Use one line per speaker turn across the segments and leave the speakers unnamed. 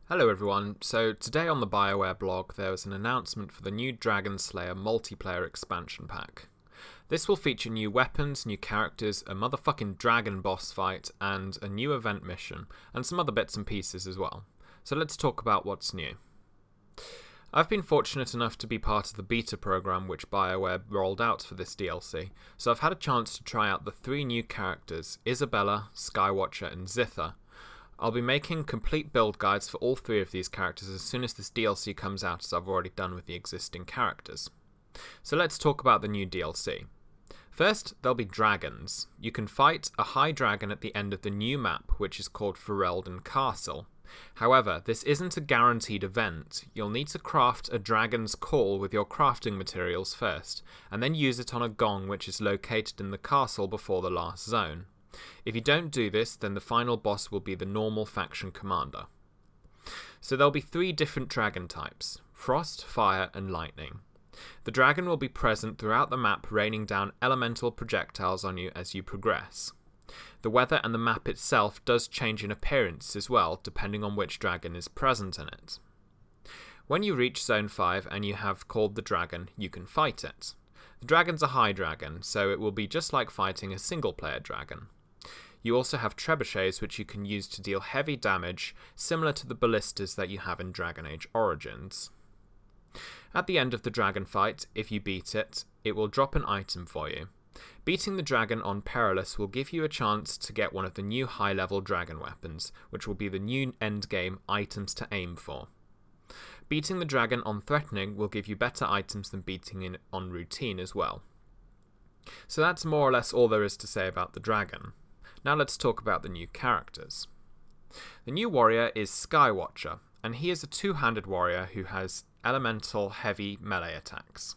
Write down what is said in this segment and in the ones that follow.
Hello everyone, so today on the BioWare blog there was an announcement for the new Dragonslayer multiplayer expansion pack. This will feature new weapons, new characters, a motherfucking dragon boss fight, and a new event mission, and some other bits and pieces as well. So let's talk about what's new. I've been fortunate enough to be part of the beta program which BioWare rolled out for this DLC, so I've had a chance to try out the three new characters, Isabella, Skywatcher and Zither. I'll be making complete build guides for all three of these characters as soon as this DLC comes out, as I've already done with the existing characters. So let's talk about the new DLC. First, there'll be dragons. You can fight a high dragon at the end of the new map, which is called Ferelden Castle. However, this isn't a guaranteed event. You'll need to craft a dragon's call with your crafting materials first, and then use it on a gong which is located in the castle before the last zone. If you don't do this, then the final boss will be the normal faction commander. So there'll be three different dragon types: Frost, Fire and Lightning. The dragon will be present throughout the map, raining down elemental projectiles on you as you progress. The weather and the map itself does change in appearance as well, depending on which dragon is present in it. When you reach Zone 5 and you have called the dragon, you can fight it. The dragon's a high dragon, so it will be just like fighting a single player dragon. You also have trebuchets which you can use to deal heavy damage, similar to the ballistas that you have in Dragon Age Origins. At the end of the dragon fight, if you beat it, it will drop an item for you. Beating the dragon on Perilous will give you a chance to get one of the new high-level dragon weapons, which will be the new endgame items to aim for. Beating the dragon on Threatening will give you better items than beating it on Routine as well. So that's more or less all there is to say about the dragon. Now let's talk about the new characters. The new warrior is Skywatcher, and he is a two-handed warrior who has elemental heavy melee attacks.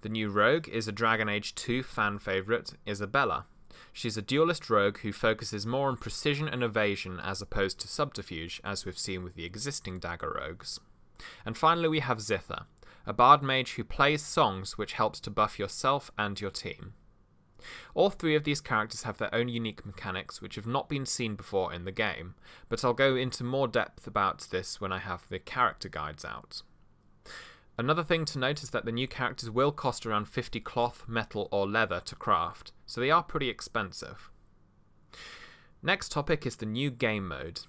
The new rogue is a Dragon Age 2 fan favourite, Isabella. She's a duelist rogue who focuses more on precision and evasion as opposed to subterfuge, as we've seen with the existing dagger rogues. And finally we have Zither, a bard mage who plays songs which helps to buff yourself and your team. All three of these characters have their own unique mechanics which have not been seen before in the game, but I'll go into more depth about this when I have the character guides out. Another thing to note is that the new characters will cost around 50 cloth, metal or leather to craft, so they are pretty expensive. Next topic is the new game mode.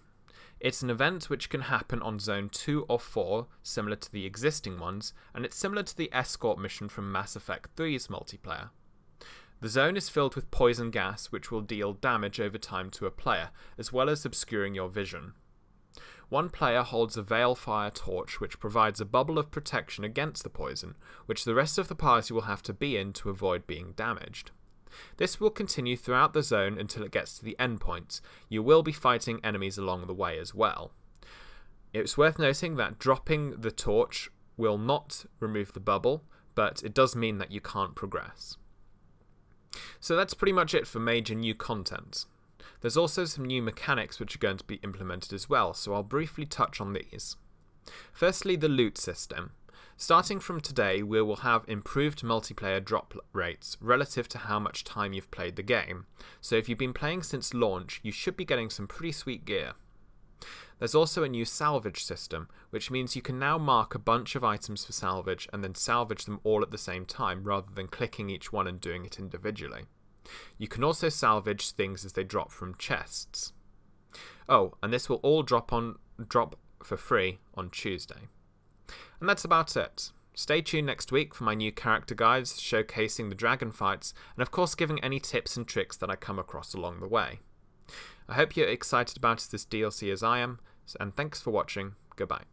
It's an event which can happen on Zone 2 or 4, similar to the existing ones, and it's similar to the escort mission from Mass Effect 3's multiplayer. The zone is filled with poison gas which will deal damage over time to a player, as well as obscuring your vision. One player holds a Veilfire torch which provides a bubble of protection against the poison, which the rest of the party will have to be in to avoid being damaged. This will continue throughout the zone until it gets to the endpoint. You will be fighting enemies along the way as well. It's worth noting that dropping the torch will not remove the bubble, but it does mean that you can't progress. So that's pretty much it for major new content. There's also some new mechanics which are going to be implemented as well, so I'll briefly touch on these. Firstly, the loot system. Starting from today, we will have improved multiplayer drop rates relative to how much time you've played the game, so if you've been playing since launch, you should be getting some pretty sweet gear. There's also a new salvage system, which means you can now mark a bunch of items for salvage and then salvage them all at the same time, rather than clicking each one and doing it individually. You can also salvage things as they drop from chests. Oh, and this will all drop for free on Tuesday. And that's about it. Stay tuned next week for my new character guides showcasing the dragon fights, and of course giving any tips and tricks that I come across along the way. I hope you're excited about this DLC as I am, and thanks for watching. Goodbye.